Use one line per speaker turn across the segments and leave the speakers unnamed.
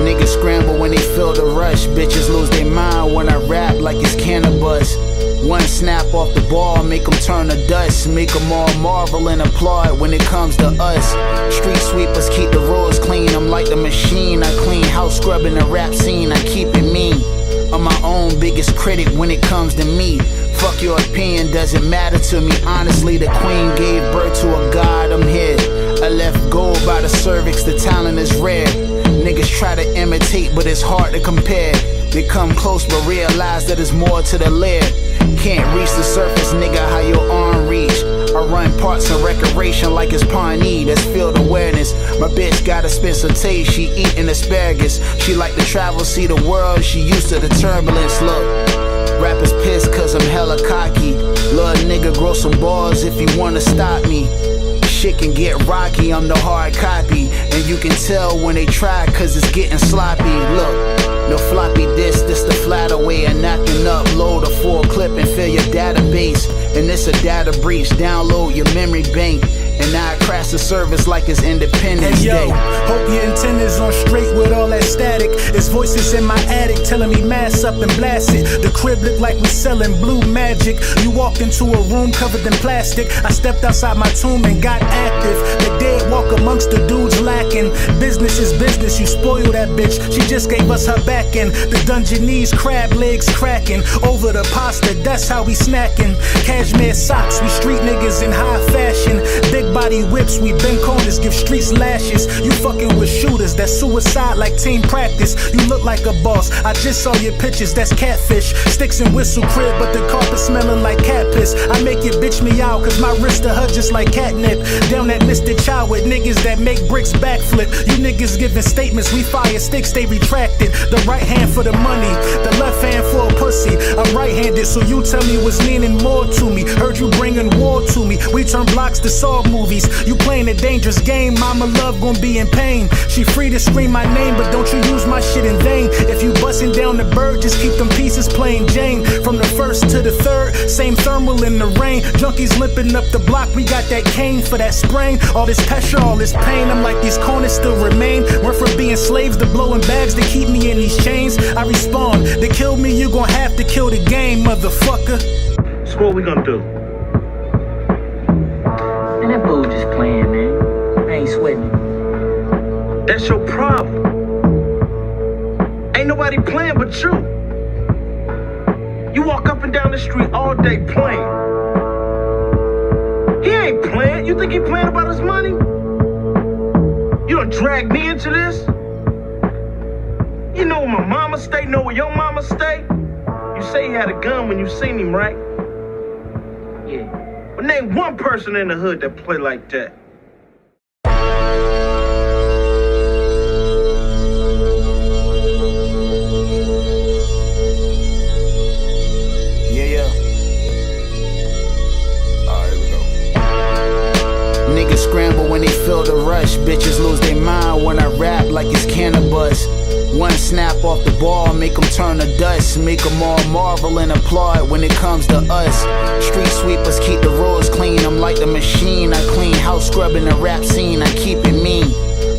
Niggas scramble when they feel the rush. Bitches lose their mind when I rap like it's cannabis. One snap off the ball, make them turn to dust. Make them all marvel and applaud when it comes to us. Street sweepers keep the roads clean. I'm like the machine. I clean house scrubbing the rap scene. I keep it mean. I'm my own biggest critic when it comes to me. Fuck your opinion, doesn't matter to me. Honestly, the queen gave birth to a god, I'm here. I left gold by the cervix, the talent is rare. Niggas try to imitate, but it's hard to compare. They come close, but realize that there's more to the lair. Can't reach the surface, nigga, how your arm reach. I run parts of recreation like it's Pawnee, that's field awareness. My bitch gotta spend some taste, she eating asparagus. She like to travel, see the world, she used to the turbulence. Look, rappers pissed cause I'm hella cocky. Little nigga, grow some balls if you wanna stop me. Shit can get rocky, I'm the hard copy. And you can tell when they try cause it's getting sloppy. Look, no floppy disk, this the flatter way of knocking up. Load a full clip and fill your database. And it's a data breach, download your memory bank. And I crash the service like it's Independence Day.
Hope your antennas on straight with all that static. It's voices in my attic telling me mass up and blast it. The crib look like we selling blue magic. You walked into a room covered in plastic. I stepped outside my tomb and got active. The dead walk amongst the dudes lacking. Business is business, you spoil that bitch. She just gave us her back end. The Dungeness crab legs cracking. Over the pasta, that's how we snacking. Cashmere socks, we street niggas in high fashion. Big body whips, we bend corners, give streets lashes. You fucking with shooters, that's suicide like team practice. You look like a boss, I just saw your pictures, that's catfish. Sticks and whistle crib, but the carpet smelling like cat piss. I make your bitch me out, cause my wrist to her just like catnip. Down that Mr. Child with niggas that make bricks backflip. You niggas giving statements, we fire sticks, they retracted. The right hand for the money, the left hand for a pussy. I'm right-handed, so you tell me what's meaning more to me. Heard you bringing war to me, we turn blocks to Saw movies. You playing a dangerous game, mama love gon' be in pain. She free to scream my name, but don't you use my shit in vain. If you bustin' down the bird, just keep them pieces plain Jane. From the first to the third, same thermal in the rain. Junkies limping up the block, we got that cane for that sprain. All this pressure, all this pain, I'm like these corners still remain. Went from being slaves to blowing bags to keep me in these chains. I respond, they kill me, you gon' have to kill the game, motherfucker.
So what we gonna do?
And that bull just playing, man. I ain't sweating.
That's your problem. Ain't nobody playing but you. You walk up and down the street all day playing. He ain't playing. You think he playing about his money? You done drag me into this? You know where my mama stay, know where your mama stay? You say he had a gun when you seen him, right?
Yeah.
But name one person in the hood that play like that.
Yeah. Alright, here we go. Niggas scramble when they feel the rush. Bitches lose their mind when I rap like it's cannabis. One snap off the ball, make them turn to dust. Make them all marvel and applaud when it comes to us. Street sweepers keep the roads clean. I'm like the machine. I clean house scrubbing the rap scene. I keep it mean.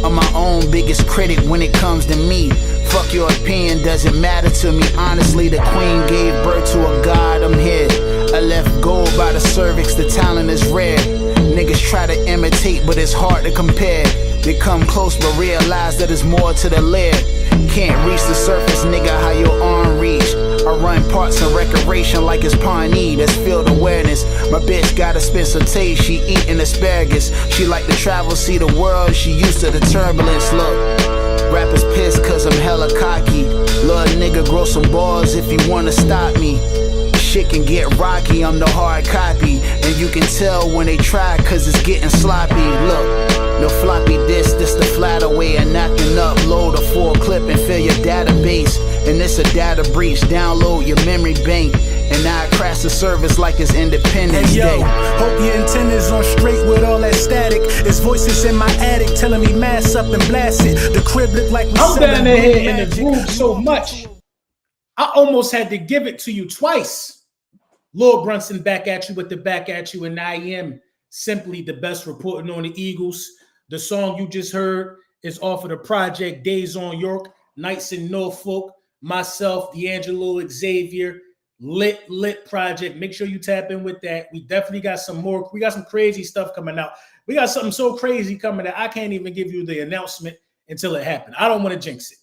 I'm my own biggest critic when it comes to me. Fuck your opinion, doesn't matter to me. Honestly, the queen gave birth to a god, I'm here. I left gold by the cervix, the talent is rare. Niggas try to imitate, but it's hard to compare. They come close, but realize that there's more to the lair. Can't reach the surface, nigga, how your arm reach. I run parts of recreation like it's Pawnee, that's field awareness. My bitch gotta spend some taste, she eating asparagus. She like to travel, see the world, she used to the turbulence. Look, rappers pissed cause I'm hella cocky. Little nigga, grow some balls if you wanna stop me. Shit can get rocky, I'm the hard copy. And you can tell when they try cause it's getting sloppy. Look, no floppy disk, this the flatter way of knocking up. Load a full clip and fill your database. And it's a data breach, download your memory bank. And I crash the service like it's Independence Day.
Hope your antennas on straight with all that static. It's voices in my attic telling me mass up and blast it. The crib look like we
I'm down there in the groove so much, I almost had to give it to you twice. Lord Brunson back at you with the back at you, and I am simply the best reporting on the Eagles. The song you just heard is off of the project Days on York, Nights in Norfolk, myself, D'Angelo, Xavier, lit project. Make sure you tap in with that. We definitely got some more. We got some crazy stuff coming out. We got something so crazy coming that I can't even give you the announcement until it happened. I don't want to jinx it.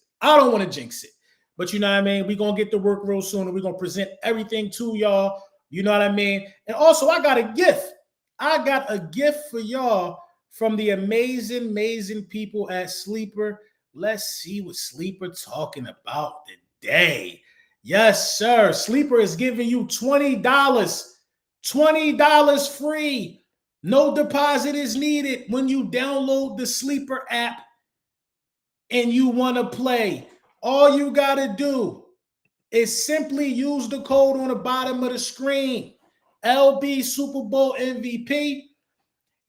But you know what I mean? We're going to get to work real soon, and we're going to present everything to y'all. You know what I mean? And also, I got a gift. I got a gift for y'all from the amazing people at Sleeper. Let's see what Sleeper talking about today. Yes, sir. Sleeper is giving you $20. $20 free. No deposit is needed when you download the Sleeper app and you want to play. All you got to do is simply use the code on the bottom of the screen. LB Super Bowl MVP.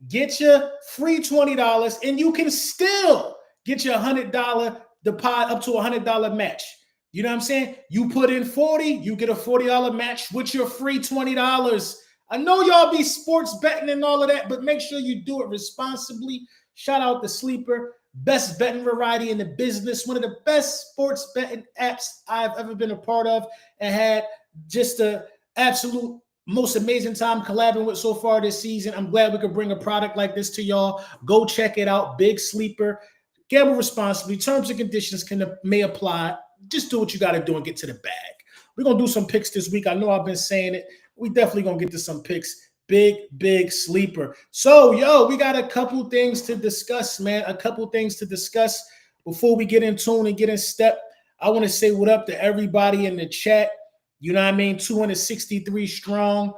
Get your free $20, and you can still get your $100 deposit up to a $100 match. You know what I'm saying? You put in 40, you get a $40 match with your free $20. I know y'all be sports betting and all of that, but make sure you do it responsibly. Shout out to Sleeper, best betting variety in the business, one of the best sports betting apps I've ever been a part of, and had just a absolute most amazing time collabing with so far this season. I'm glad we could bring a product like this to y'all. Go check it out. Big Sleeper. Gamble responsibly. Terms and conditions may apply. Just do what you got to do and get to the bag. We're going to do some picks this week. I know I've been saying it. We definitely going to get to some picks. Big Sleeper. So, we got a couple things to discuss, man. A couple things to discuss before we get in tune and get in step. I want to say what up to everybody in the chat. You know what I mean? 263 strong.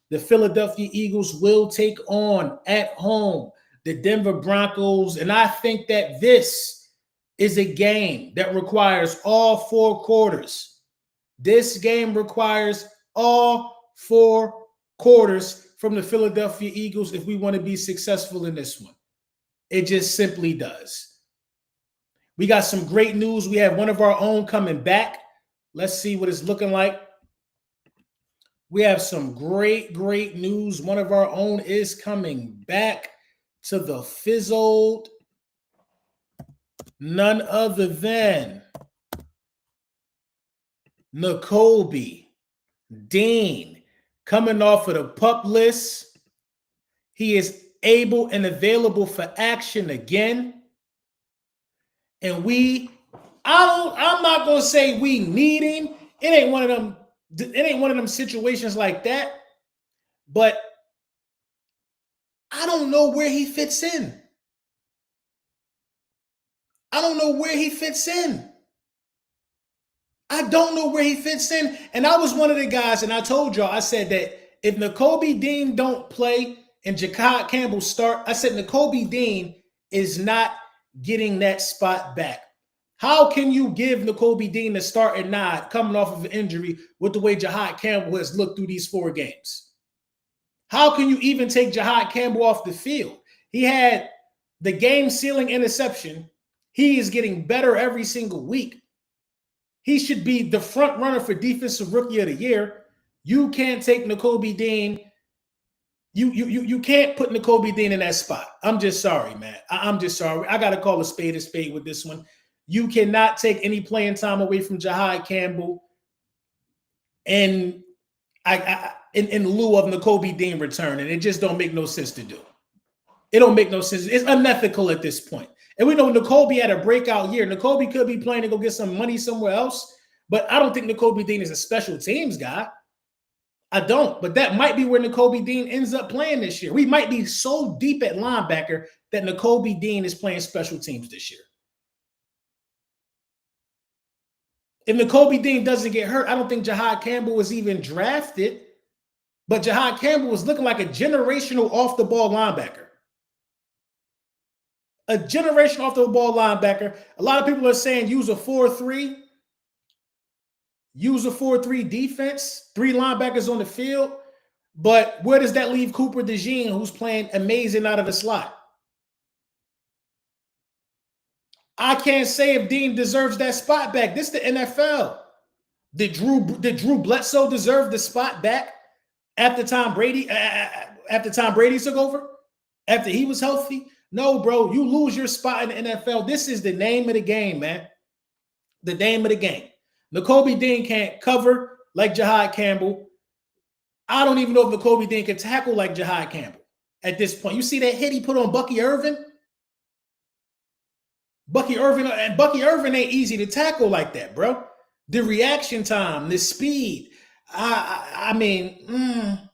The Philadelphia Eagles will take on at home the Denver Broncos. And I think that this is a game that requires all 4 quarters. This game requires all 4 quarters from the Philadelphia Eagles if we want to be successful in this one. It just simply does. We got some great news. We have one of our own coming back. Let's see what it's looking like. We have some great news. One of our own is coming back to the fizzled. None other than Nakobe Dean, coming off of the PUP list. He is able and available for action again. And I'm not going to say we need him. It ain't one of them situations like that. But I don't know where he fits in. I don't know where he fits in. And I was one of the guys, and I told y'all, I said that if Nakobe Dean don't play and Jahad Campbell start, I said Nakobe Dean is not getting that spot back. How can you give Nakobe Dean the start and not coming off of an injury with the way Jahad Campbell has looked through these 4 games? How can you even take Jahad Campbell off the field? He had the game-sealing interception. He is getting better every single week. He should be the front runner for Defensive Rookie of the Year. You can't take Nakobe Dean. You can't put Nakobe Dean in that spot. I'm just sorry, man. I'm just sorry. I got to call a spade with this one. You cannot take any playing time away from Jahad Campbell in lieu of Nakobe Dean returning. It just don't make no sense to do. It don't make no sense. It's unethical at this point. And we know Nakobe had a breakout year. Nakobe could be playing to go get some money somewhere else, but I don't think Nakobe Dean is a special teams guy. I don't, but that might be where Nakobe Dean ends up playing this year. We might be so deep at linebacker that Nakobe Dean is playing special teams this year. If Nakobe Dean doesn't get hurt, I don't think Jahad Campbell was even drafted, but Jahad Campbell was looking like a generational off-the-ball linebacker. A generational off-the-ball linebacker. A lot of people are saying use a 4-3. Use a 4-3 defense, 3 linebackers on the field. But where does that leave Cooper DeJean, who's playing amazing out of the slot? I can't say if Dean deserves that spot back. This is the NFL. Did Drew Bledsoe deserve the spot back after Tom Brady took over? After he was healthy? No, bro. You lose your spot in the NFL. This is the name of the game, man. the name of the game. Nakobe Dean can't cover like Jahad Campbell. I don't even know if Nakobe Dean can tackle like Jahad Campbell at this point. You see that hit he put on Bucky Irvin? Bucky Irvin ain't easy to tackle like that, bro. The reaction time, the speed. I mean,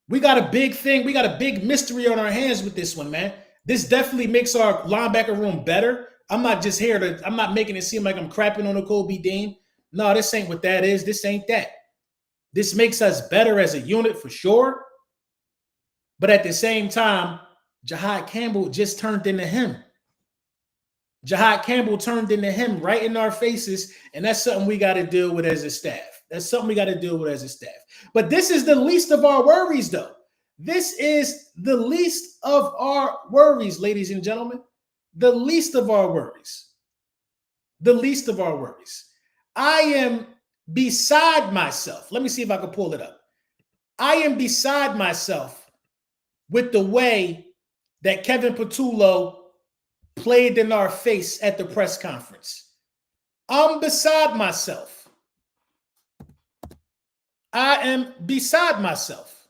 we got a big thing. We got a big mystery on our hands with this one, man. This definitely makes our linebacker room better. I'm not making it seem like I'm crapping on Nakobe Dean. No, this ain't what that is. This ain't that. This makes us better as a unit for sure. But at the same time, Jahad Campbell just turned into him. Jahad Campbell turned into him right in our faces, and that's something we got to deal with as a staff. But this is the least of our worries, though. This is the least of our worries, ladies and gentlemen. The least of our worries. The least of our worries. I am beside myself. Let me see if I can pull it up. I am beside myself with the way that Kevin Patullo played in our face at the press conference. I'm beside myself. I am beside myself.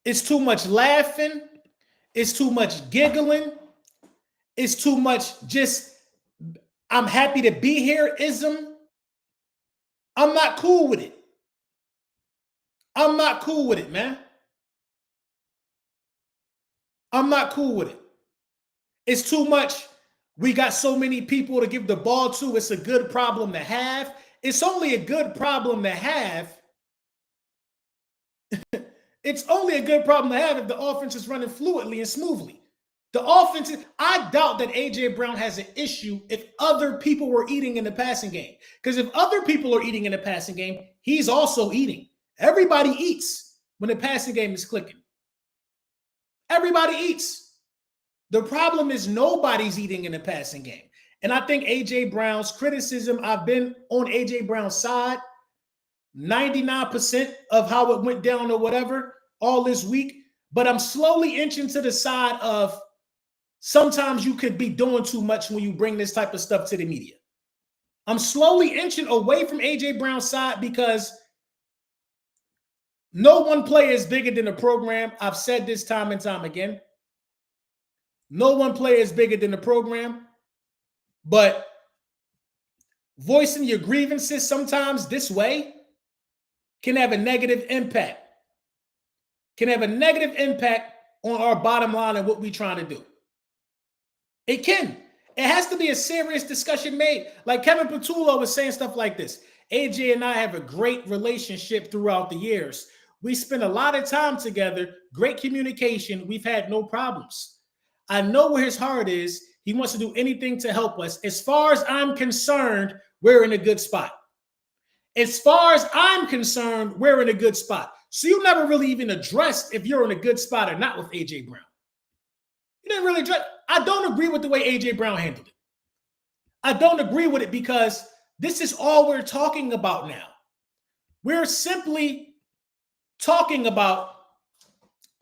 It's too much laughing. It's too much giggling. It's too much just, I'm happy to be here ism. I'm not cool with it. I'm not cool with it, man. I'm not cool with it. It's too much. We got so many people to give the ball to. It's a good problem to have. It's only a good problem to have. It's only a good problem to have if the offense is running fluidly and smoothly. The offense, I doubt that A.J. Brown has an issue if other people were eating in the passing game. Because if other people are eating in the passing game, he's also eating. Everybody eats when the passing game is clicking. Everybody eats. The problem is nobody's eating in the passing game. And I think A.J. Brown's criticism, I've been on A.J. Brown's side 99% of how it went down or whatever all this week. But I'm slowly inching to the side of sometimes you could be doing too much when you bring this type of stuff to the media. I'm slowly inching away from A.J. Brown's side because no one player is bigger than the program. I've said this time and time again. No one player is bigger than the program. But voicing your grievances sometimes this way can have a negative impact. Can have a negative impact on our bottom line and what we're trying to do. It can. It has to be a serious discussion made. Like Kevin Patullo was saying stuff like this. AJ and I have a great relationship throughout the years. We spend a lot of time together, great communication. We've had no problems. I know where his heart is. He wants to do anything to help us. As far as I'm concerned, we're in a good spot. As far as I'm concerned, we're in a good spot. So you never really even addressed if you're in a good spot or not with A.J. Brown. You didn't really address. I don't agree with the way A.J. Brown handled it. I don't agree with it because this is all we're talking about now. We're simply talking about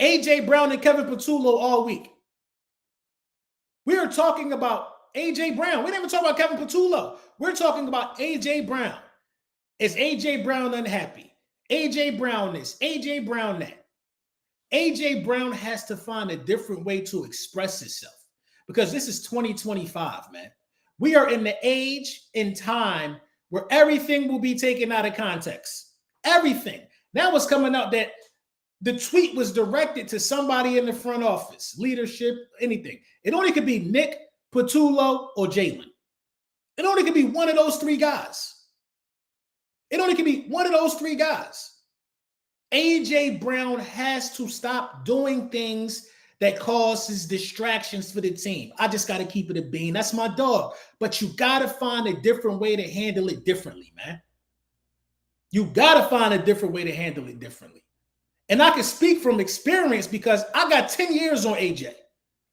A.J. Brown and Kevin Patullo all week. We are talking about A.J. Brown. We didn't even talk about Kevin Patullo. We're talking about A.J. Brown. Is A.J. Brown unhappy? A.J. Brown this, A.J. Brown that. A.J. Brown has to find a different way to express himself because this is 2025, man. We are in the age and time where everything will be taken out of context. Everything. Now it's coming out that the tweet was directed to somebody in the front office, leadership, anything. It only could be Nick, Patullo, or Jalen. It only could be one of those three guys. It only can be one of those three guys. A.J. Brown has to stop doing things that causes distractions for the team. I just got to keep it a bean. That's my dog. But you got to find a different way to handle it differently, man. You got to find a different way to handle it differently. And I can speak from experience because I got 10 years on A.J.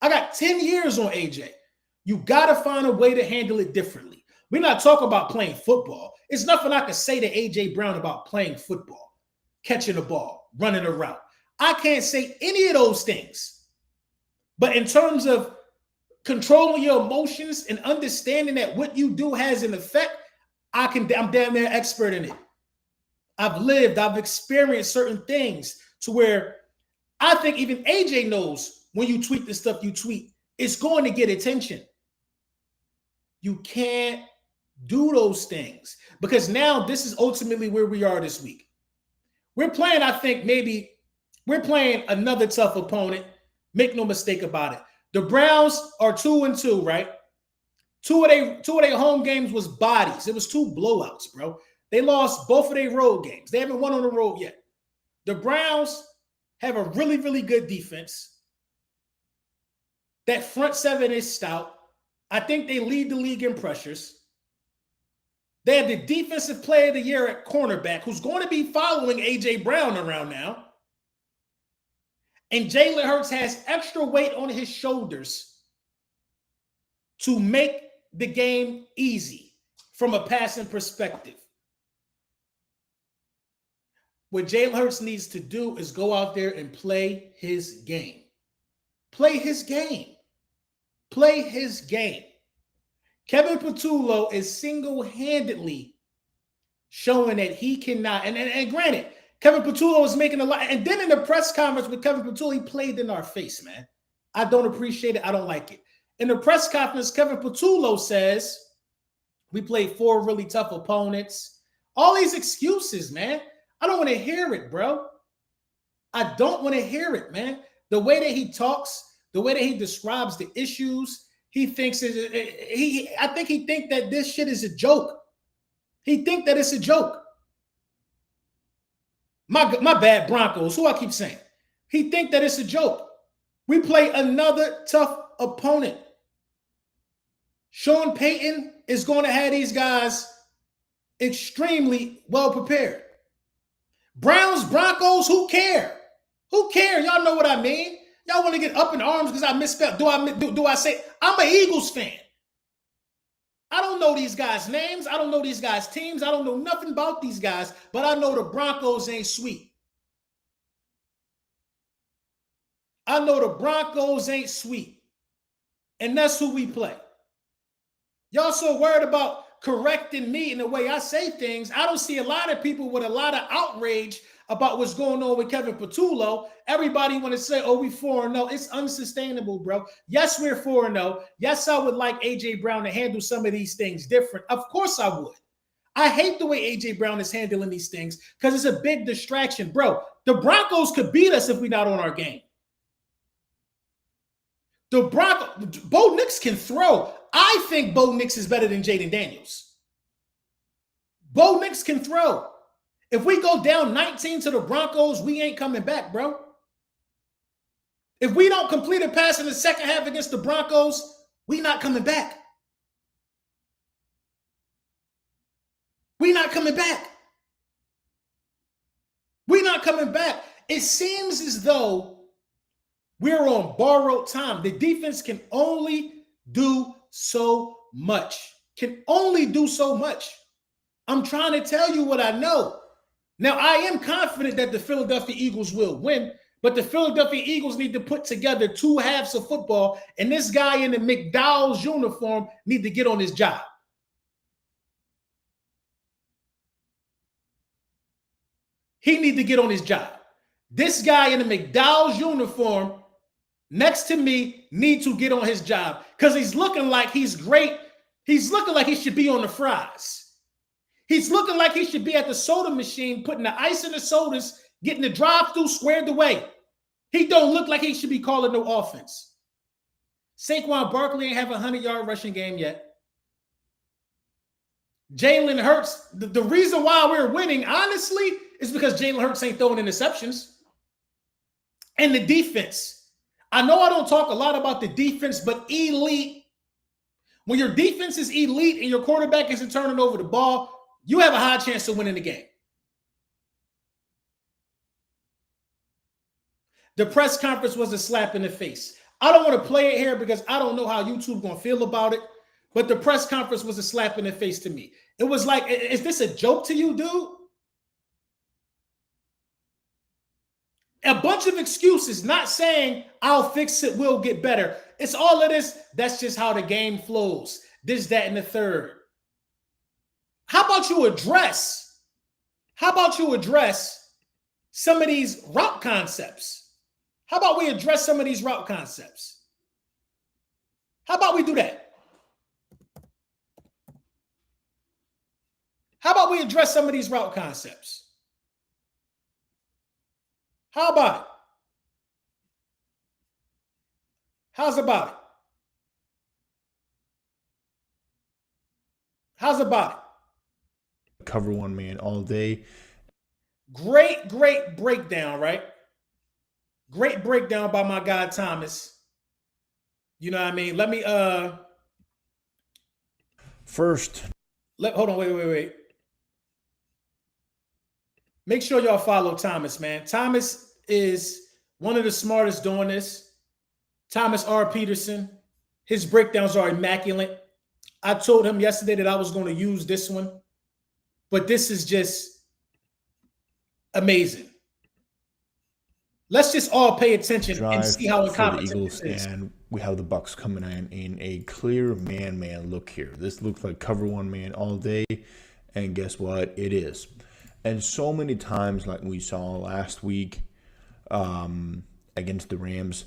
I got 10 years on A.J. You got to find a way to handle it differently. We're not talking about playing football. It's nothing I can say to A.J. Brown about playing football, catching the ball, running a route. I can't say any of those things. But in terms of controlling your emotions and understanding that what you do has an effect, I'm damn near expert in it. I've experienced certain things to where I think even AJ knows when you tweet the stuff you tweet, it's going to get attention. You can't do those things because now this is ultimately where we are this week. We're playing, I think maybe we're playing another tough opponent. Make no mistake about it. The Browns are 2-2, right? Two of their home games was bodies. It was 2 blowouts, bro. They lost both of their road games. They haven't won on the road yet. The Browns have a really, really good defense. That front seven is stout. I think they lead the league in pressures. They have the defensive player of the year at cornerback who's going to be following A.J. Brown around now. And Jalen Hurts has extra weight on his shoulders to make the game easy from a passing perspective. What Jalen Hurts needs to do is go out there and play his game. Play his game. Play his game. Kevin Patullo is single-handedly showing that he cannot. And granted, Kevin Patullo is making a lot. And then in the press conference with Kevin Patullo, he played in our face, man. I don't appreciate it. I don't like it. In the press conference, Kevin Patullo says, we played 4 really tough opponents. All these excuses, man. I don't want to hear it, bro. I don't want to hear it, man. The way that he talks, the way that he describes the issues, he thinks I think he thinks that this shit is a joke. He thinks that it's a joke. My bad, Broncos, who I keep saying. He thinks that it's a joke. We play another tough opponent. Sean Payton is going to have these guys extremely well prepared. Browns, Broncos, who care? Who care? Y'all know what I mean. Y'all want to get up in arms because I misspelled. Do I say I'm an Eagles fan? I don't know these guys' names. I don't know these guys' teams. I don't know nothing about these guys, but I know the Broncos ain't sweet. I know the Broncos ain't sweet. And that's who we play. Y'all so worried about correcting me in the way I say things. I don't see a lot of people with a lot of outrage about what's going on with Kevin Patullo. Everybody want to say, oh, we 4-0. It's unsustainable, bro. Yes, we're 4-0. Yes, I would like A.J. Brown to handle some of these things different. Of course I would. I hate the way A.J. Brown is handling these things because it's a big distraction. Bro, the Broncos could beat us if we're not on our game. The Broncos, Bo Nix can throw. I think Bo Nix is better than Jaden Daniels. Bo Nix can throw. If we go down 19 to the Broncos, we ain't coming back, bro. If we don't complete a pass in the second half against the Broncos, we not coming back. We not coming back. We not coming back. It seems as though we're on borrowed time. The defense can only do so much. Can only do so much. I'm trying to tell you what I know. Now, I am confident that the Philadelphia Eagles will win, but the Philadelphia Eagles need to put together 2 halves of football, and this guy in the McDowell's uniform need to get on his job. He need to get on his job. This guy in the McDowell's uniform next to me need to get on his job because he's looking like he's great. He's looking like he should be on the fries. He's looking like he should be at the soda machine, putting the ice in the sodas, getting the drive-thru squared away. He don't look like he should be calling no offense. Saquon Barkley ain't have a 100-yard rushing game yet. Jalen Hurts, the reason why we're winning, honestly, is because Jalen Hurts ain't throwing interceptions. And the defense. I know I don't talk a lot about the defense, but elite. When your defense is elite and your quarterback isn't turning over the ball, you have a high chance of winning the game. The press conference was a slap in the face. I don't want to play it here because I don't know how YouTube going to feel about it, but the press conference was a slap in the face to me. It was like, is this a joke to you, dude? A bunch of excuses, not saying I'll fix it, we'll get better. It's all of this. That's just how the game flows. This, that, and the third. How about you address some of these route concepts? How about we address some of these route concepts? How about we do that? How about we address some of these route concepts? How about it? How's about it? How's about it?
Cover one man all day.
Great breakdown, right? Great breakdown by my guy Thomas. You know what I mean? Let me
First.
Hold on, wait. Make sure y'all follow Thomas, man. Thomas is one of the smartest doing this. Thomas R. Peterson. His breakdowns are immaculate. I told him yesterday that I was going to use this one, but this is just amazing. Let's just all pay attention and see how incompetent this is.
And we have the Bucks coming in a clear man look here. This looks like cover one man all day, and guess what? It is. And so many times, like we saw last week against the Rams,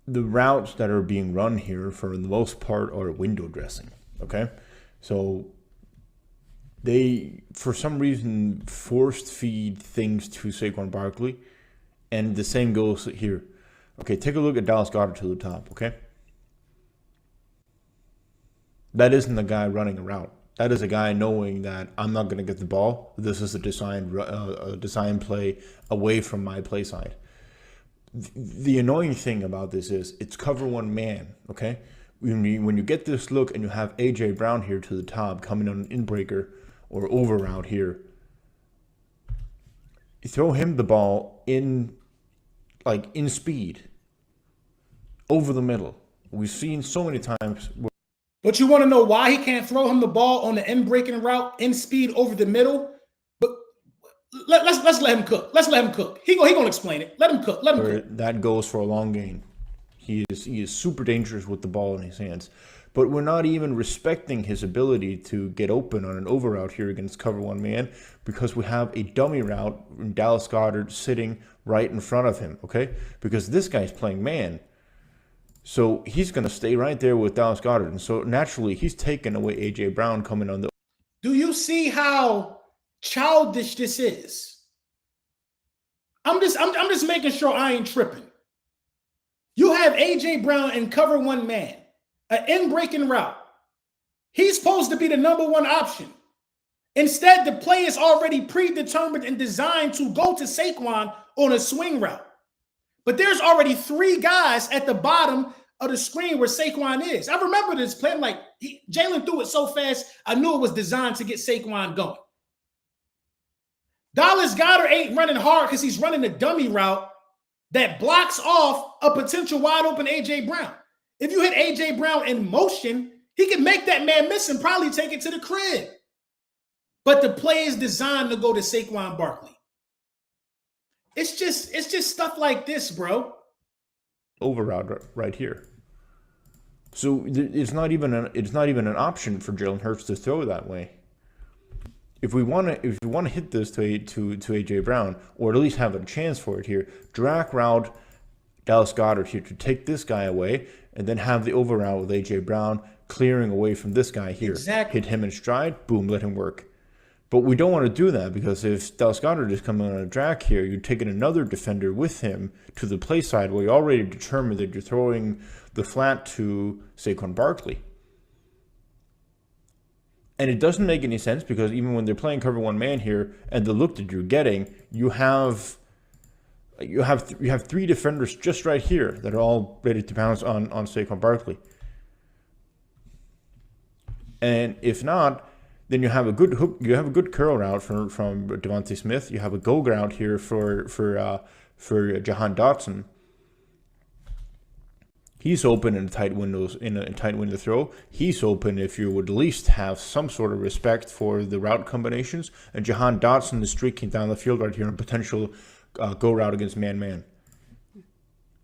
the routes that are being run here, for the most part, are window dressing. Okay, so they, for some reason, forced feed things to Saquon Barkley, and the same goes here. Okay, take a look at Dallas Goedert to the top. Okay, that isn't the guy running a route. That is a guy knowing that I'm not going to get the ball. This is a design play away from my play side. The annoying thing about this is it's cover one man, okay? When you get this look and you have A.J. Brown here to the top coming on an in-breaker or over route here, you throw him the ball in speed over the middle. We've seen so many times.
But you want to know why he can't throw him the ball on the in-breaking route in speed over the middle? But let's let him cook. Let's let him cook. He gonna explain it. Let him cook. Let him cook.
That goes for a long game. He is super dangerous with the ball in his hands. But we're not even respecting his ability to get open on an over route here against cover one man, because we have a dummy route in Dallas Goedert sitting right in front of him, okay? Because this guy's playing man. So he's going to stay right there with Dallas Goedert. And so naturally, he's taking away A.J. Brown coming on the...
Do you see how childish this is? I'm just making sure I ain't tripping. You have A.J. Brown and cover one man, an in-breaking route. He's supposed to be the number one option. Instead, the play is already predetermined and designed to go to Saquon on a swing route. But there's already three guys at the bottom of the screen where Saquon is. I remember this play, like Jalen threw it so fast, I knew it was designed to get Saquon going. Dallas Goedert ain't running hard because he's running a dummy route that blocks off a potential wide open A.J. Brown. If you hit A.J. Brown in motion, he can make that man miss and probably take it to the crib. But the play is designed to go to Saquon Barkley. It's just stuff like this, bro.
Over route right here. So it's not even an option for Jalen Hurts to throw that way. If we want to hit this to A.J. Brown, or at least have a chance for it here, drag route Dallas Goedert here to take this guy away, and then have the over route with A.J. Brown clearing away from this guy here.
Exactly.
Hit him in stride, boom, let him work. But we don't want to do that, because if Dallas Goedert is coming on a drag here, you're taking another defender with him to the play side where you already determined that you're throwing the flat to Saquon Barkley. And it doesn't make any sense, because even when they're playing cover one man here and the look that you're getting, you have three defenders just right here that are all ready to pounce on Saquon Barkley. And if not, then you have a good hook. You have a good curl route from Devontae Smith. You have a go route here for Jahan Dotson. He's open in tight windows, in a tight window throw. He's open if you would at least have some sort of respect for the route combinations. And Jahan Dotson is streaking down the field right here, and potential go route against man-man.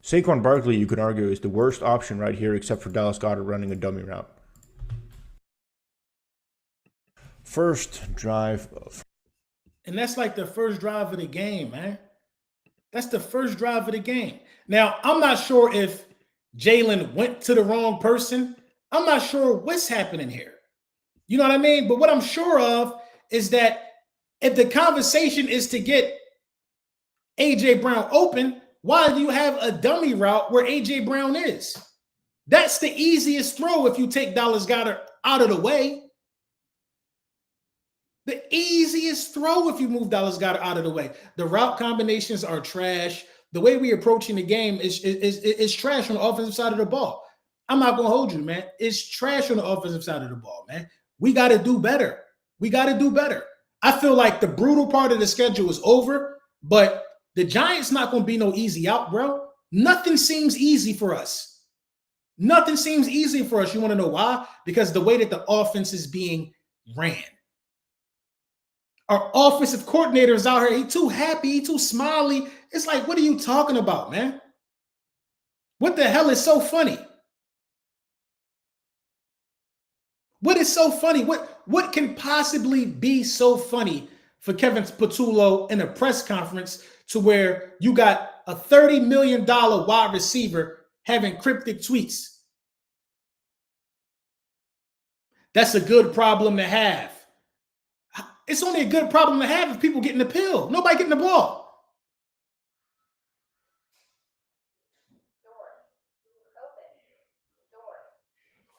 Saquon Barkley, you could argue, is the worst option right here, except for Dallas Goedert running a dummy route. First drive.
And that's like the first drive of the game, man. That's the first drive of the game. Now, I'm not sure if Jalen went to the wrong person. I'm not sure what's happening here. You know what I mean? But what I'm sure of is that if the conversation is to get A.J. Brown open, why do you have a dummy route where A.J. Brown is? That's the easiest throw if you take Dallas Goedert out of the way. The easiest throw if you move Dallas Goedert out of the way. The route combinations are trash. The way we're approaching the game is trash on the offensive side of the ball. I'm not going to hold you, man. It's trash on the offensive side of the ball, man. We got to do better. We got to do better. I feel like the brutal part of the schedule is over, but the Giants not going to be no easy out, bro. Nothing seems easy for us. Nothing seems easy for us. You want to know why? Because the way that the offense is being ran. Our offensive coordinator is out here. He too happy. He too smiley. It's like, what are you talking about, man? What the hell is so funny? What is so funny? What can possibly be so funny for Kevin Patullo in a press conference to where you got a $30 million wide receiver having cryptic tweets? That's a good problem to have. It's only a good problem to have if people getting the pill. Nobody getting the ball.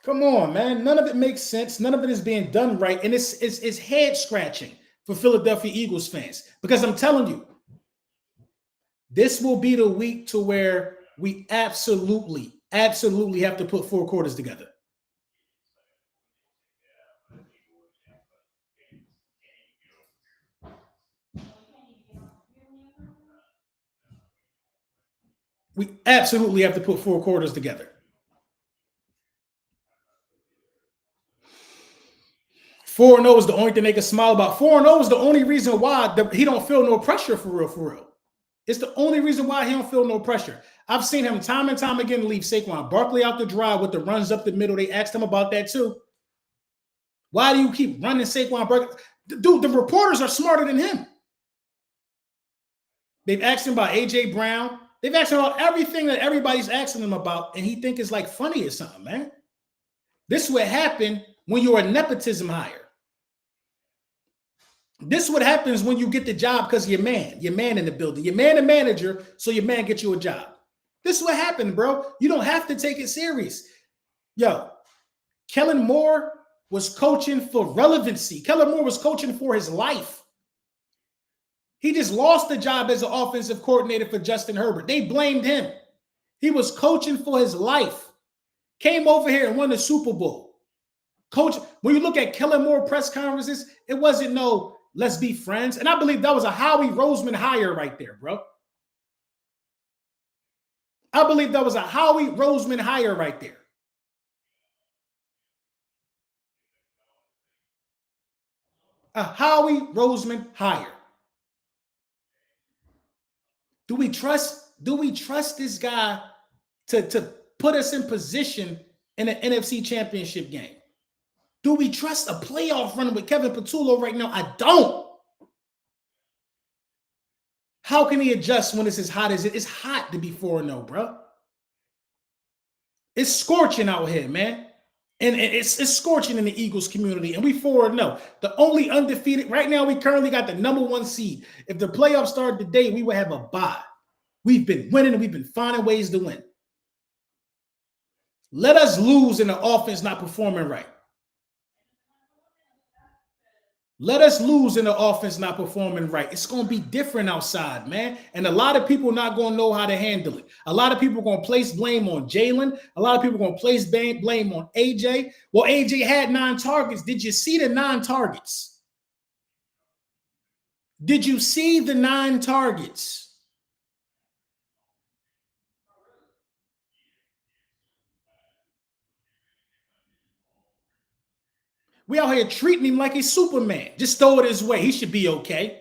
Come on, man. None of it makes sense. None of it is being done right. And it's head scratching for Philadelphia Eagles fans. Because I'm telling you, this will be the week to where we absolutely have to put four quarters together. We absolutely have to put four quarters together. 4-0 is the only thing they can smile about. 4-0 is the only reason why he don't feel no pressure for real. It's the only reason why he don't feel no pressure. I've seen him time and time again leave Saquon Barkley out the drive with the runs up the middle. They asked him about that too. Why do you keep running Saquon Barkley? Dude, the reporters are smarter than him. They've asked him about A.J. Brown. They've asked him about everything that everybody's asking him about, and he think it's like funny or something, man. This is what happened when you're a nepotism hire. This is what happens when you get the job because your man in the building, your man a manager, so your man gets you a job. This is what happened, bro. You don't have to take it serious. Yo, Kellen Moore was coaching for relevancy. Kellen Moore was coaching for his life. He just lost the job as an offensive coordinator for Justin Herbert. They blamed him. He was coaching for his life. Came over here and won the Super Bowl. Coach, when you look at Kellen Moore press conferences, it wasn't no let's be friends. And I believe that was a Howie Roseman hire right there, bro. I believe that was a Howie Roseman hire right there. A Howie Roseman hire. Do we trust this guy to put us in position in an NFC championship game? Do we trust a playoff run with Kevin Patullo right now? I don't. How can he adjust when it's as hot as it is? It's hot to be 4-0, bro. It's scorching out here, man. And it's scorching in the Eagles community. And we 4-0. The only undefeated, right now, we currently got the #1 seed. If the playoffs started today, we would have a bye. We've been winning and we've been finding ways to win. Let us lose in the offense not performing right. Let us lose in the offense not performing right. It's going to be different outside, man. And a lot of people not going to know how to handle it. A lot of people are going to place blame on Jalen. A lot of people are going to place blame on AJ. Well, AJ had 9 targets. Did you see the 9 targets? Did you see the 9 targets? We out here treating him like he's Superman. Just throw it his way. He should be okay.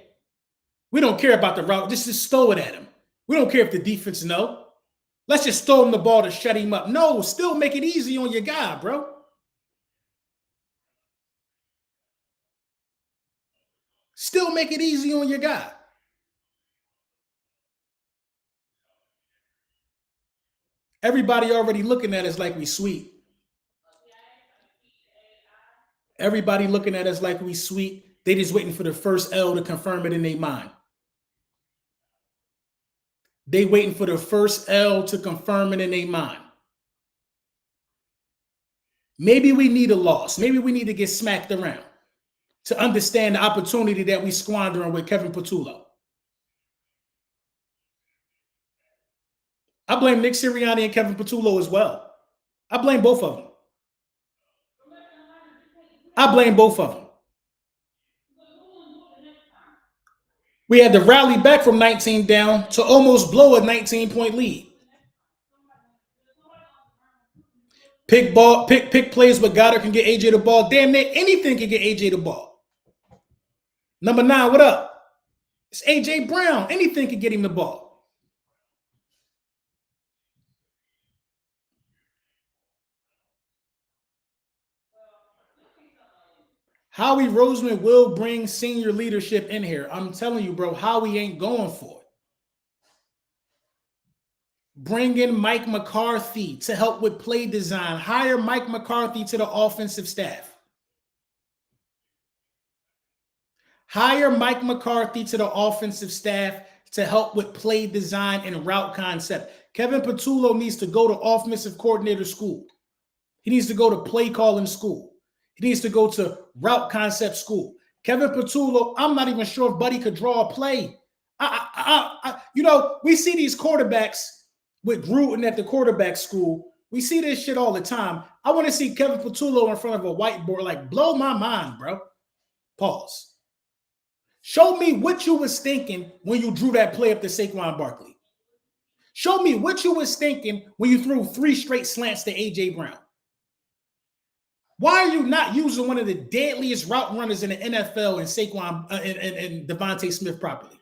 We don't care about the route. Just throw it at him. We don't care if the defense know. Let's just throw him the ball to shut him up. No, still make it easy on your guy, bro. Still make it easy on your guy. Everybody already looking at us like we sweet. Everybody looking at us like we sweet. They just waiting for the first L to confirm it in their mind. They waiting for the first L to confirm it in their mind. Maybe we need a loss. Maybe we need to get smacked around to understand the opportunity that we squandering with Kevin Patullo. I blame Nick Sirianni and Kevin Patullo as well. I blame both of them. I blame both of them. We had to rally back from 19 down to almost blow a 19-point lead. Pick plays where Goddard can get AJ the ball. Damn near anything can get AJ the ball. Number 9, what up? It's AJ Brown. Anything can get him the ball. Howie Roseman will bring senior leadership in here. I'm telling you, bro, Howie ain't going for it. Bring in Mike McCarthy to help with play design. Hire Mike McCarthy to the offensive staff. Hire Mike McCarthy to the offensive staff to help with play design and route concept. Kevin Patullo needs to go to offensive coordinator school. He needs to go to play calling school. He needs to go to route concept school. Kevin Patullo, I'm not even sure if Buddy could draw a play. We see these quarterbacks with Gruden at the quarterback school. We see this shit all the time. I want to see Kevin Patullo in front of a whiteboard, like, blow my mind, bro. Pause. Show me what you was thinking when you drew that play up to Saquon Barkley. Show me what you was thinking when you threw 3 straight slants to AJ Brown. Why are you not using one of the deadliest route runners in the NFL and Saquon and Devontae Smith properly?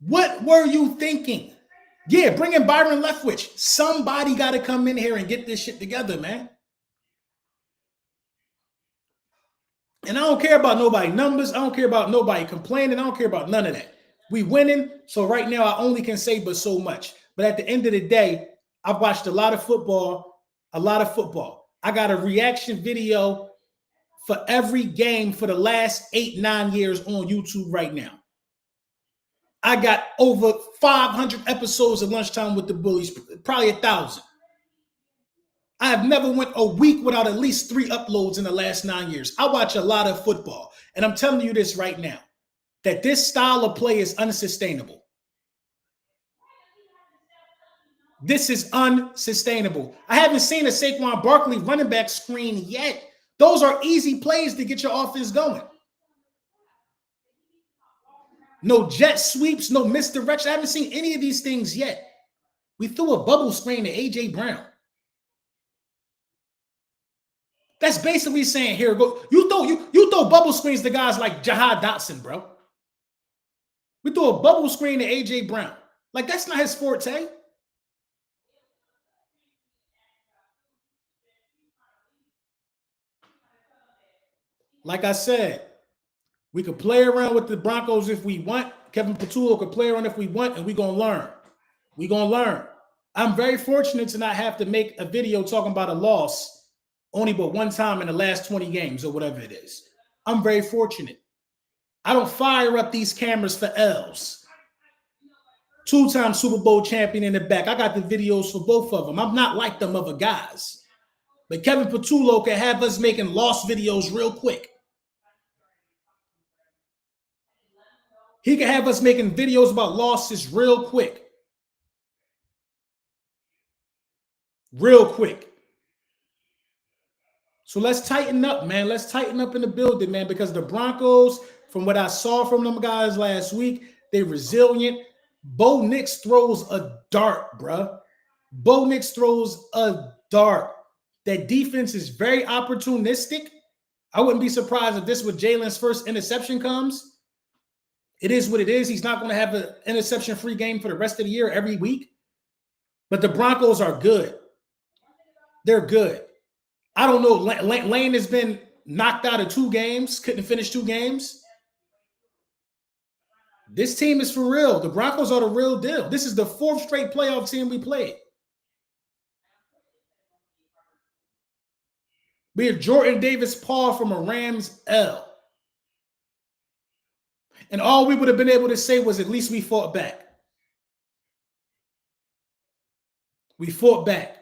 What were you thinking? Yeah, bring in Byron Leftwich. Somebody got to come in here and get this shit together, man. And I don't care about nobody numbers. I don't care about nobody complaining. I don't care about none of that. We winning. So right now I only can say but so much. But at the end of the day, I've watched a lot of football. I got a reaction video for every game for the last 8-9 years on YouTube right now. I got over 500 episodes of Lunchtime with the Bullies, probably 1,000. I have never went a week without at least 3 uploads in the last 9 years. I watch a lot of football, and I'm telling you this right now, that this style of play is unsustainable. This is unsustainable. I haven't seen a Saquon Barkley running back screen yet. Those are easy plays to get your offense going. No jet sweeps, no misdirection. I haven't seen any of these things yet. We threw a bubble screen to AJ Brown. That's basically saying, here, go. You throw bubble screens to guys like Jahad Dotson, bro. We threw a bubble screen to AJ Brown. Like, that's not his forte. Like I said, we could play around with the Broncos if we want. Kevin Patullo could play around if we want, and we're going to learn. We're going to learn. I'm very fortunate to not have to make a video talking about a loss only but one time in the last 20 games or whatever it is. I'm very fortunate. I don't fire up these cameras for L's. 2-time Super Bowl champion in the back. I got the videos for both of them. I'm not like them other guys. But Kevin Patullo can have us making loss videos real quick. He can have us making videos about losses real quick. Real quick. So let's tighten up, man. Let's tighten up in the building, man, because the Broncos, from what I saw from them guys last week, they're resilient. Bo Nix throws a dart, bruh. Bo Nix throws a dart. That defense is very opportunistic. I wouldn't be surprised if this was Jalen's first interception comes. It is what it is. He's not going to have an interception-free game for the rest of the year every week. But the Broncos are good. They're good. I don't know. Lane has been knocked out of 2 games, couldn't finish 2 games. This team is for real. The Broncos are the real deal. This is the 4th straight playoff team we played. We have Jordan Davis Paul from a Rams L. And all we would have been able to say was at least we fought back. We fought back.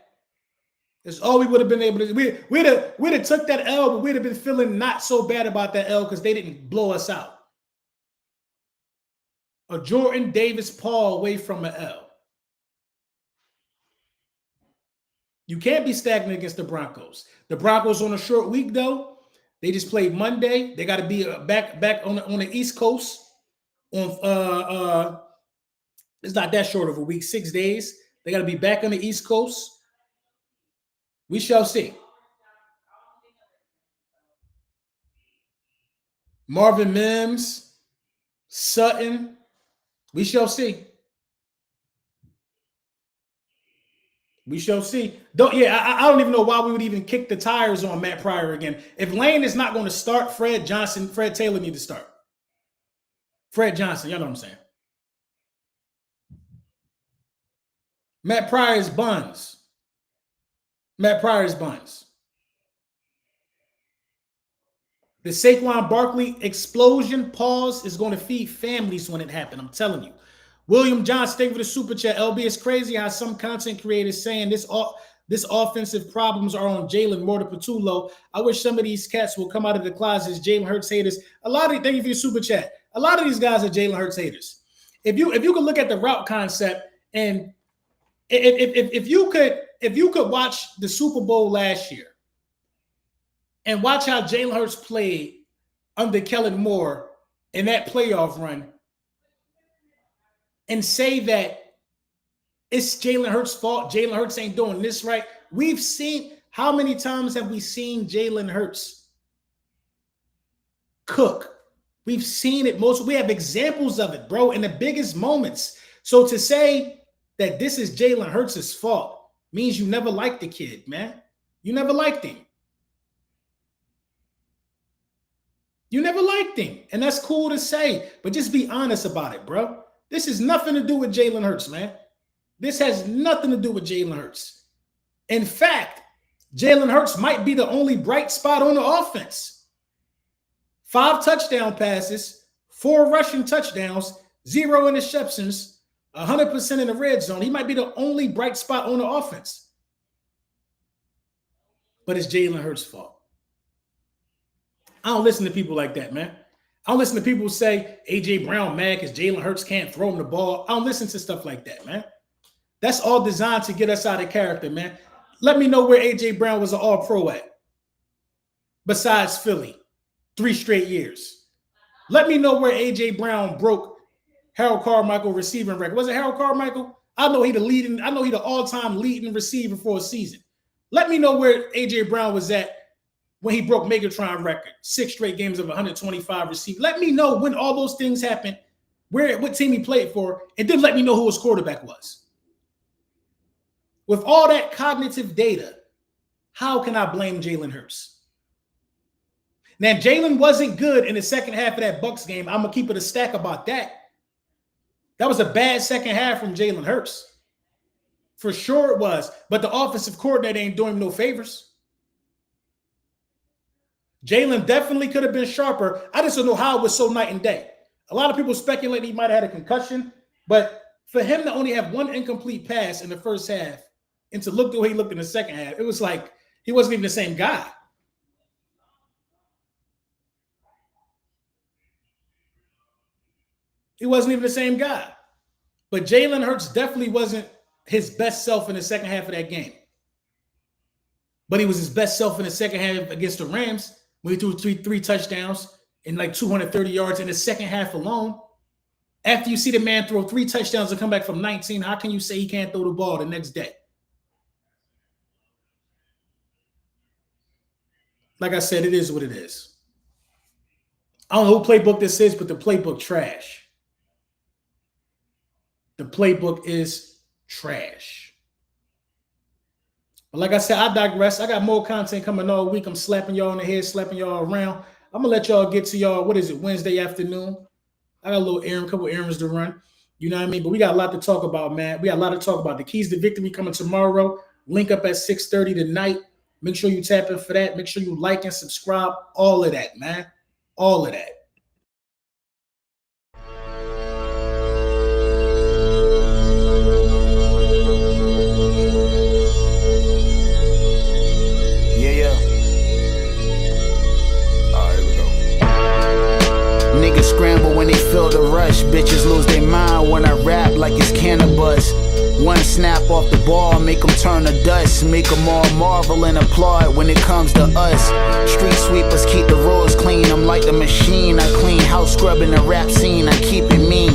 That's all we would have been able to do. We'd have took that L, but we'd have been feeling not so bad about that L because they didn't blow us out. A Jordan Davis Paul away from an L. You can't be stagnant against the Broncos. The Broncos on a short week, though. They just played Monday. They got to be back on the East Coast. It's not that short of a week, 6 days. They got to be back on the East Coast. We shall see. Marvin Mims, Sutton. We shall see. We shall see. I don't even know why we would even kick the tires on Matt Pryor again. If Lane is not going to start, Fred Taylor need to start. Fred Johnson, y'all know what I'm saying. Matt Pryor is buns. Matt Pryor's buns. The Saquon Barkley explosion pause is going to feed families when it happens. I'm telling you. William Johnson, thank you for the super chat. LB, it's crazy how some content creators saying this offensive problems are on Jalen more than Patullo. I wish some of these cats will come out of the closet as Jalen Hurts haters. Thank you for your super chat. A lot of these guys are Jalen Hurts haters. If you could look at the route concept and if you could watch the Super Bowl last year and watch how Jalen Hurts played under Kellen Moore in that playoff run and say that it's Jalen Hurts' fault, Jalen Hurts ain't doing this right. We've seen, how many times have we seen Jalen Hurts cook? We've seen it most. We have examples of it, bro, in the biggest moments. So to say that this is Jalen Hurts' fault means you never liked the kid, man. You never liked him. You never liked him. And that's cool to say, but just be honest about it, bro. This has nothing to do with Jalen Hurts, man. This has nothing to do with Jalen Hurts. In fact, Jalen Hurts might be the only bright spot on the offense. 5 touchdown passes, 4 rushing touchdowns, 0 interceptions, 100% in the red zone. He might be the only bright spot on the offense. But it's Jalen Hurts' fault. I don't listen to people like that, man. I don't listen to people who say A.J. Brown mad because Jalen Hurts can't throw him the ball. I don't listen to stuff like that, man. That's all designed to get us out of character, man. Let me know where A.J. Brown was an all-pro at. Besides Philly, 3 straight years. Let me know where A.J. Brown broke Harold Carmichael receiving record. Was it Harold Carmichael? I know he the all-time leading receiver for a season. Let me know where A.J. Brown was at when he broke Megatron record, 6 straight games of 125 receivers. Let me know when all those things happened, what team he played for, and then let me know who his quarterback was. With all that cognitive data, how can I blame Jalen Hurts? Now, Jalen wasn't good in the second half of that Bucs game. I'm going to keep it a stack about that. That was a bad second half from Jalen Hurts. For sure it was. But the offensive coordinator ain't doing him no favors. Jalen definitely could have been sharper. I just don't know how it was so night and day. A lot of people speculate he might have had a concussion, but for him to only have 1 incomplete pass in the first half and to look the way he looked in the second half, it was like he wasn't even the same guy. He wasn't even the same guy. But Jalen Hurts definitely wasn't his best self in the second half of that game. But he was his best self in the second half against the Rams when he threw three touchdowns and like 230 yards in the second half alone. After you see the man throw 3 touchdowns and come back from 19, how can you say he can't throw the ball the next day? Like I said, it is what it is. I don't know who playbook this is, but the playbook trash. the playbook is trash. But like I said, I digress. I got more content coming all week. I'm slapping y'all on the head, slapping y'all around. I'm going to let y'all get to y'all, what is it, Wednesday afternoon. I got a little couple errands to run. You know what I mean? But we got a lot to talk about, man. We got a lot to talk about. The Keys to Victory coming tomorrow. Link up at 6:30 tonight. Make sure you tap in for that. Make sure you like and subscribe. All of that, man. All of that.
Niggas scramble when they feel the rush. Bitches lose their mind when I rap like it's cannabis. One snap off the ball, make them turn to dust. Make them all marvel and applaud when it comes to us. Street sweepers keep the roads clean. I'm like the machine. I clean house scrubbing the rap scene. I keep it mean.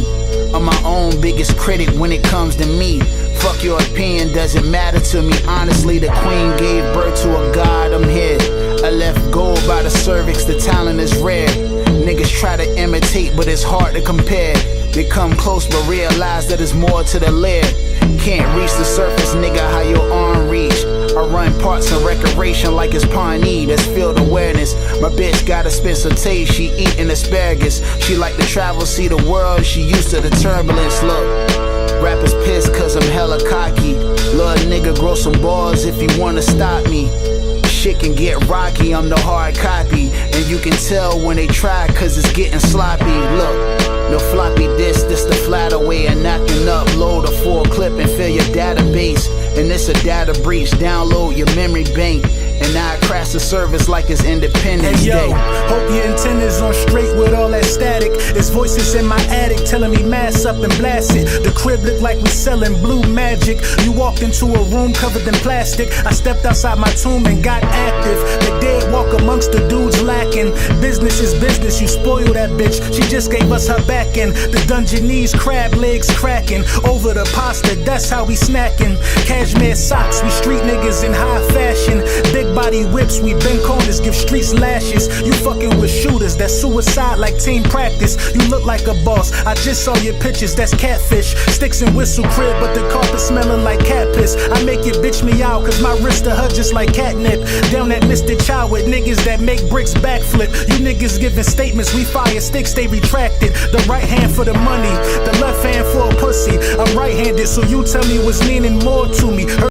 I'm my own biggest critic when it comes to me. Fuck your opinion, doesn't matter to me. Honestly, the queen gave birth to a god. I'm here. I left gold by the cervix. The talent is rare. Niggas try to imitate, but it's hard to compare. They come close, but realize that there's more to the lair. Can't reach the surface, nigga, how your arm reach. I run parts of recreation like it's Pawnee. That's field awareness. My bitch gotta spend some taste. She eating asparagus. She like to travel, see the world. She used to the turbulence. Look, rappers pissed cause I'm hella cocky. Little nigga, grow some balls if you wanna stop me. Shit can get rocky, I'm the hard copy. And you can tell when they try cause it's getting sloppy. Look, no floppy disk, this the flatter way of knocking up. Load a full clip and fill your database. And it's a data breach, download your memory bank. And now I crash the service like it's Independence Day.
Hope your antennas on straight with all that static. It's voices in my attic telling me mass up and blast it. The crib look like we selling blue magic. You walked into a room covered in plastic. I stepped outside my tomb and got active. The dead walk amongst the dudes lacking. Business is business, you spoil that bitch. She just gave us her back end. The Dungenese crab legs cracking. Over the pasta, that's how we snacking. Cashmere socks, we street niggas in high fashion. Big body whips, we bend corners, give streets lashes. You fucking with shooters, that's suicide like team practice. You look like a boss, I just saw your pictures, that's catfish. Sticks and whistle crib, but the carpet smelling like cat piss. I make your bitch me out, cause my wrist to her just like catnip. Down that Mr. Child with niggas that make bricks backflip. You niggas giving statements, we fire sticks, they retracted. The right hand for the money, the left hand for a pussy. I'm right-handed, so you tell me what's meaning more to me.